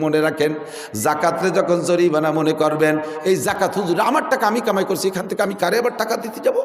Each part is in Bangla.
মনে রাখেন, জাকাতরে যখন জরিমানা মনে করবেন, এই জাকাত হুজুর আমার টাকা আমি কামাই করছি, এখান থেকে আমি কারে আবার টাকা দিতে যাব,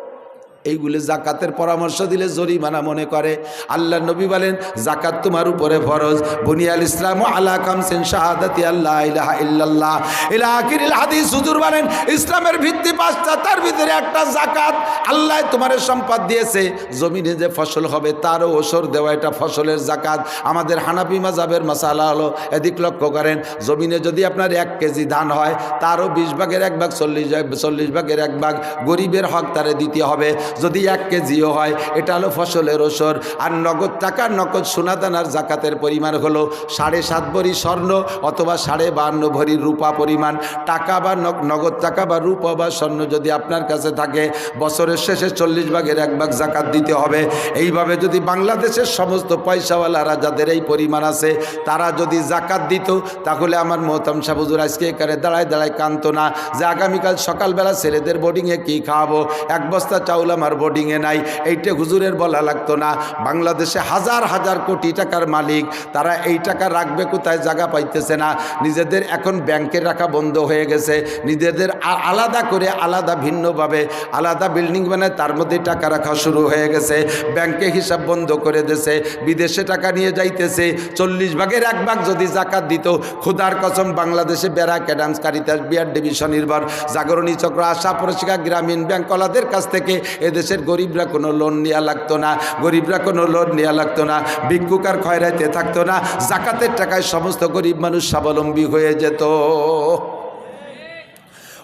এইগুলো জাকাতের পরামর্শ দিলে জরিমানা মনে করে। আল্লাহ নবী বলেন জাকাত তোমার উপরে ফরজ, বুনিয়াল ইসলাম আলা খামসিন শাহাদাতি আল্লা ইলাহা ইল্লাল্লাহ ইলা আখিরিল হাদিস। হুজুর বলেন ইসলামের ভিত্তি পাঁচটা, তার ভিতরে একটা জাকাত। আল্লাহ তোমার সম্পদ দিয়েছে, জমিনে যে ফসল হবে তারও ওসর দেওয়া, এটা ফসলের জাকাত। আমাদের হানাফি মাযহাবের মাসালা হলো, এদিক লক্ষ্য করেন, জমিনে যদি আপনার 1 কেজি ধান হয় তারও 20 ভাগের 1 ভাগ 40 ভাগের 1 ভাগ গরিবের হক তারে দিতে হবে। যদি 1 কেজিও হয় এটা হলো ফসলের ওসর। আর নগদ টাকা, নগদ সোনাদানার জাকাতের পরিমাণ হলো 7.5 ভরি স্বর্ণ অথবা 52.5 ভরি রূপা পরিমাণ। টাকা বা নগদ টাকা বা রূপা বা স্বর্ণ যদি আপনার কাছে থাকে, বছরের শেষে 40 ভাগের 1 ভাগ জাকাত দিতে হবে। এইভাবে যদি বাংলাদেশের সমস্ত পয়সাওয়ালারা যাদের এই পরিমাণ আছে তারা যদি জাকাত দিত, তাহলে আমার মোহতাম সাহেব হুজুর আজকে এখানে দাঁড়ায় দাঁড়ায় কাঁদতো না যে আগামীকাল সকালবেলা ছেলেদের বোর্ডিংয়ে কী খাওয়াবো, 1 বস্তা চাউল আমার বোর্ডিংয়ে নাই, এইটা হুজুরের বলা লাগতো না। বাংলাদেশে হাজার হাজার কোটি টাকার মালিক, তারা এই টাকা রাখবে কোথায়, জায়গা পাইতেছে না। নিজেদের এখন ব্যাংকে রাখা বন্ধ হয়ে গেছে, নিজেদের আলাদা করে আলাদা ভিন্নভাবে আলাদা বিল্ডিং বানায় তার মধ্যে টাকা রাখা শুরু হয়ে গেছে, ব্যাংকে হিসাব বন্ধ করে দিয়েছে, বিদেশে টাকা নিয়ে যাইতেছে। 40 ভাগের 1 ভাগ যদি জাকাত দিত, খুদার কসম বাংলাদেশে ব্যারাক অ্যাডামস, কারিতাস, বিআর ডিভিশন নির্ভর, জাগরণী চক্র, আশা পরিষেবা, গ্রামীণ ব্যাংকওয়ালাদের কাছ থেকে এদেশের গরিবরা কোনো লোন নেওয়া লাগতো না, গরিবরা কোনো লোন নেওয়া লাগতো না, ভিক্ষুকার খয়রাইতে থাকতো না। জাকাতের টাকায় সমস্ত গরিব মানুষ স্বাবলম্বী হয়ে যেত।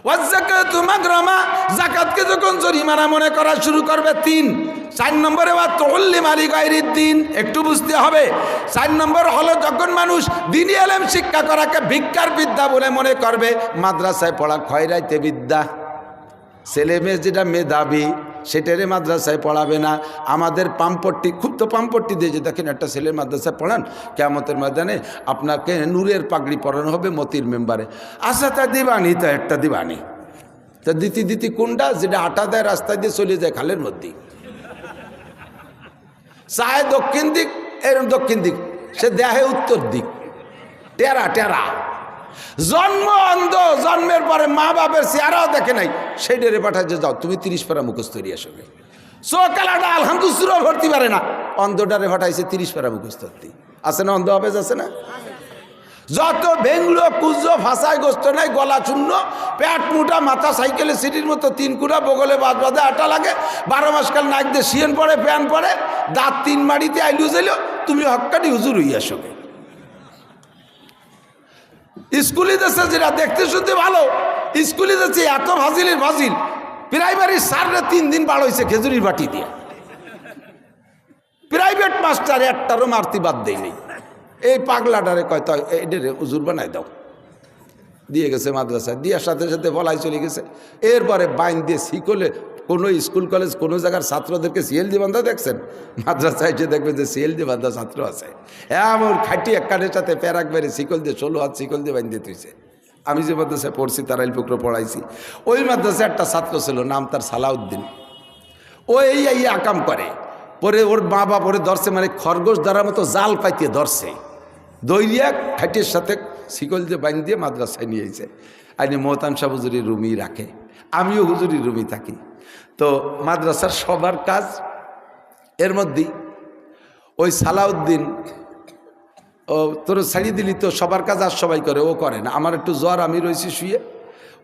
ওয়াজ্জাকাতু মাগরামা, জাকাতকে যখন জরিমানা মনে করা শুরু করবে 4 নম্বরে ওয়া তুল্লি মালি গায়রিদ দ্বীন, একটু বুঝতে হবে। 4 নম্বর হলো যখন মানুষ দ্বীনি ইলম শিক্ষা করাকে ভিক্ষার বিদ্যা বলে মনে করবে, মাদ্রাসায় পড়া খয়রাইতে বিদ্যা, ছেলে মেয়ে যেটা মেধাবী সেটারে মাদ্রাসায় পড়াবে না। আমাদের পাম্পট্টি, খুব তো পাম্পট্টি দিয়ে যে দেখেন একটা ছেলের মাদ্রাসায় পড়ান, কিয়ামতের ময়দানে আপনাকে নূরের পাগড়ি পরানো হবে মতির মেম্বারে। আচ্ছা তা দিবানি, তা একটা দিবানি, তা দিতি কোনটা, যেটা আটা দেয় রাস্তা দিয়ে চলে যায় খালের মধ্যে, চায় দক্ষিণ দিক, এরকম দক্ষিণ দিক, সে দেহে উত্তর দিক, টেরা টেরা, জন্ম অন্ধ, জন্মের পরে মা বাপের চেহারাও দেখে নাই, সেই ডেরে পাঠায় যে যাও তুমি 30 পারা মুখস্থ হয়ে আসবে। চোখালাটা আলহামদুলিল্লাহ ভর্তি পারে না, অন্ধটারে পাঠাইছে 30 পারা মুখস্থ আছে না, অন্ধ হবে আছে না। যত ভেঙ্গুলো কুজো ফাঁসায় গোস্ত নাই, গলা চূর্ণ, পেট মুটা, মাথা সাইকেলে সিটির মতো 3 কুড়া, বগলে বাদ বাঁধে আটা লাগে, 12 মাস কাল নাক দিয়ে শিয়েন পড়ে, প্যান পড়ে, দাঁত 3 মাড়িতে আইলু যাইল, তুমি হক্কাটি হুজুর হইয়া আসবে। স্কুলে যাচ্ছে যেটা দেখতে শুনতে ভালো, স্কুলে যাচ্ছে এত ফাজিলের ফাজিল, প্রাইমারির স্যাররা 3 দিন বার হয়েছে খেজুরির বাটি দিয়ে, প্রাইভেট মাস্টার একটারও মারতি বাদ দেয় নেই। এই পাগলাটারে কয় তো এটারে হুজুর বানাই দাও, দিয়ে গেছে মাদ্রাসায়, দিয়ার সাথে সাথে বলাই চলে গেছে। এরপরে বাইন দিয়ে শিকলে কোনো স্কুল কলেজ কোনো জায়গার ছাত্রদেরকে সিএলজি বান্ধা দেখছেন, মাদ্রাসায় এসে দেখবেন যে সিএলজি বান্ধা ছাত্র আছে, এমন খাটি এক কাঠের সাথে প্যারাক বেড়ে শিকল দিয়ে 16 হাত শিকল দিয়ে বাইন দিয়ে তুইছে। আমি যে মাদ্রাসায় পড়ছি তারাইল পুকুরে পড়াইছি, ওই মাদ্রাসায় একটা ছাত্র ছিল, নাম তার সালাউদ্দিন। ও এই আকাম করে, পরে ওর মা বাপ ওরে ধরছে, মানে খরগোশ ধরার মতো জাল পাইতে ধরছে, দৈরিয়া খাটির সাথে শিকল দিয়ে বাইন দিয়ে মাদ্রাসায় নিয়ে এসে আইনি মোহতাম সাহেব হুজুরির রুমই রাখে, আমিও হুজুরির রুমই থাকি। তো মাদ্রাসার সবার কাজ, এর মধ্যেই ওই সালাউদ্দিন, ও তোর ছাড়িয়ে দিলি তো সবার কাজ আর সবাই করে, ও করে না। আমার একটু জ্বর, আমি রয়েছি শুয়ে,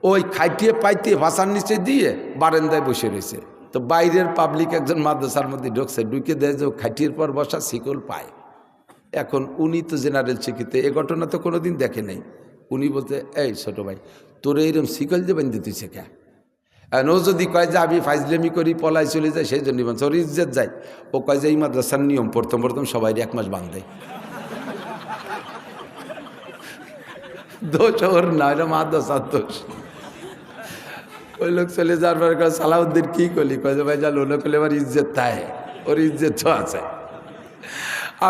ওই খাইটিয়ে পাইতে ভাষার নিচে দিয়ে বারান্দায় বসে রয়েছে। তো বাইরের পাবলিক একজন মাদ্রাসার মধ্যে ঢুকছে, ঢুকে দেয় যে খাইটির পর বসা শিকল পায়। এখন উনি তো জেনারেল শিক্ষিত, এ ঘটনা তো কোনোদিন দেখে নাই। উনি বলতে, এই ছোটো ভাই তোর এইরকম শিকল যে বেঁধে তুই শেখা, ও যদি কয় যে আমি ফাইজলেমি করি পলাই চলে যায় সেই জন্যই বাঁধছে, ওর ইজ্জত যায়। ও কয় যে এই মাদ্রাসার নিয়ম প্রথম সবাই 1 মাস বাঁধে, দোষ ওর না, এটা মাদ্রাসার দোষ। ওই লোক চলে যাওয়ার পরে কয় সালাউদ্দিন কী করলি, কয় যে ভাই যা লোক করলে আমার ইজ্জত তাই, ওর ইজ্জত তো আছে।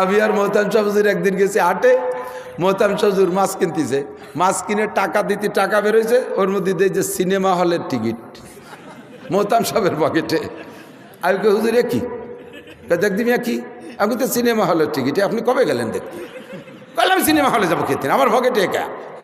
আমি আর মোহতাম শাহুজুর একদিন গেছি হাটে, মোহতাম শাহুজুর মাছ কিনতেছে, মাছ কিনে টাকা দিতে টাকা বেরোয়েছে, ওর মধ্যে দিয়ে যে সিনেমা হলের টিকিট মোহতাম সাহেবের পকেটে। আমি কে হুজুর এ কি, দেখ দিবি কি, আমি তো সিনেমা হলের টিকিট, আপনি কবে গেলেন দেখতে? কইলাম আমি সিনেমা হলে যাবো খেতে আমার ভগে টেকা